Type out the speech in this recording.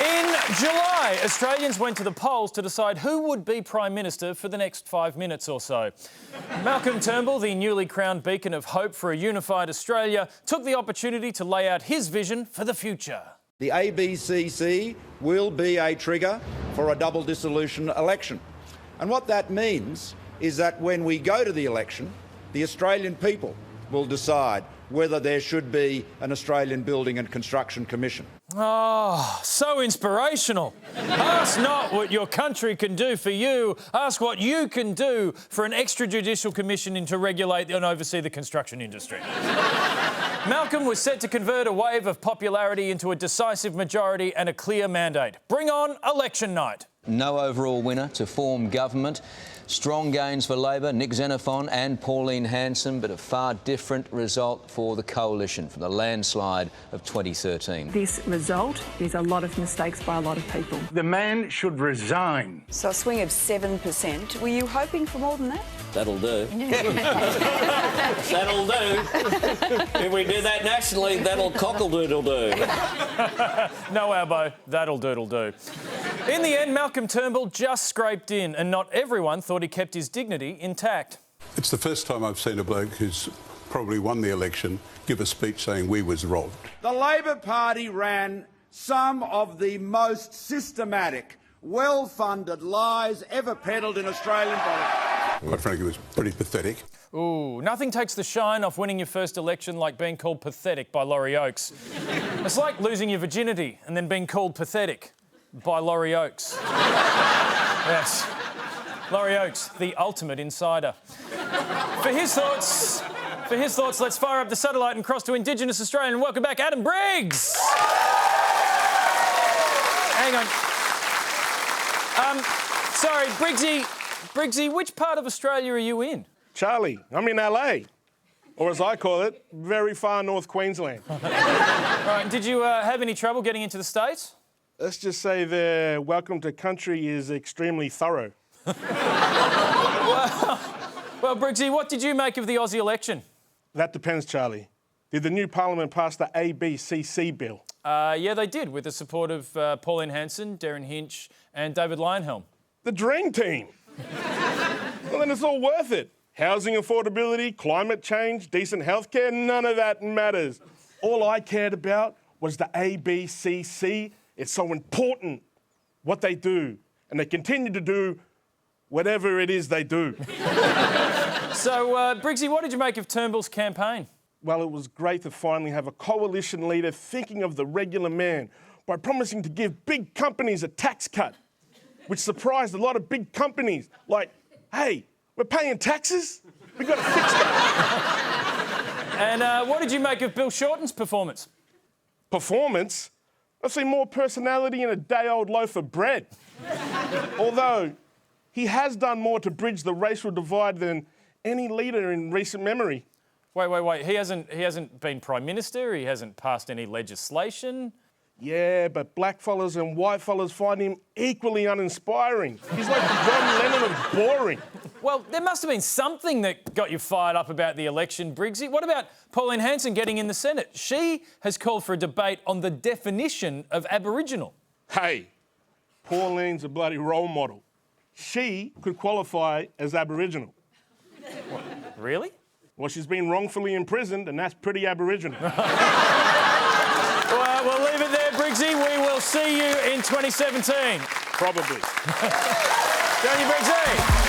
In July, Australians went to the polls to decide who would be Prime Minister for the next 5 minutes or so. Malcolm Turnbull, the newly crowned beacon of hope for a unified Australia, took the opportunity to lay out his vision for the future. The ABCC will be a trigger for a double dissolution election. And what that means is that when we go to the election, the Australian people will decide whether there should be an Australian Building and Construction Commission. Oh, so inspirational. Ask not what your country can do for you. Ask what you can do for an extrajudicial commission to regulate and oversee the construction industry. Malcolm was set to convert a wave of popularity into a decisive majority and a clear mandate. Bring on election night. No overall winner to form government. Strong gains for Labor, Nick Xenophon and Pauline Hanson, but a far different result for the coalition from the landslide of 2013. This result is a lot of mistakes by a lot of people. The man should resign. So a swing of 7%. Were you hoping for more than that? That'll do. That'll do. If we do that nationally, that'll cockle-doodle-do. No, Albo, that'll doodle-do. In the end, Malcolm Turnbull just scraped in, and not everyone thought he kept his dignity intact. It's the first time I've seen a bloke who's probably won the election give a speech saying we was robbed. The Labor Party ran some of the most systematic, well-funded lies ever peddled in Australian politics. Quite frankly, it was pretty pathetic. Ooh, nothing takes the shine off winning your first election like being called pathetic by Laurie Oakes. It's like losing your virginity and then being called pathetic by Laurie Oakes. Yes. Laurie Oakes, the ultimate insider. For his thoughts, let's fire up the satellite and cross to Indigenous Australia and welcome back Adam Briggs. Hang on. Sorry, Briggsy, which part of Australia are you in? Charlie, I'm in LA, or as I call it, very far North Queensland. Right, did you have any trouble getting into the States? Let's just say their welcome to country is extremely thorough. Well, Briggsy, what did you make of the Aussie election? That depends, Charlie. Did the new parliament pass the ABCC bill? Yeah, they did, with the support of Pauline Hanson, Darren Hinch and David Lionhelm. The dream team. Well, then it's all worth it. Housing affordability, climate change, decent healthcare, none of that matters. All I cared about was the ABCC. It's so important what they do, and they continue to do whatever it is they do. So, Briggsy, what did you make of Turnbull's campaign? Well, it was great to finally have a coalition leader thinking of the regular man by promising to give big companies a tax cut, which surprised a lot of big companies. Like, hey, we're paying taxes? We've got to fix that. And what did you make of Bill Shorten's performance? Performance? I've seen more personality in a day-old loaf of bread. Although, he has done more to bridge the racial divide than any leader in recent memory. Wait. He hasn't been Prime Minister, he hasn't passed any legislation. Yeah, but black fellas and white fellas find him equally uninspiring. He's like John Lennon of boring. Well, there must have been something that got you fired up about the election, Briggsy. What about Pauline Hanson getting in the Senate? She has called for a debate on the definition of Aboriginal. Hey, Pauline's a bloody role model. She could qualify as Aboriginal. What, really? Well, she's been wrongfully imprisoned, and that's pretty Aboriginal. Well, we'll leave it there, Briggsy. We will see you in 2017. Probably. Down you, Briggsy.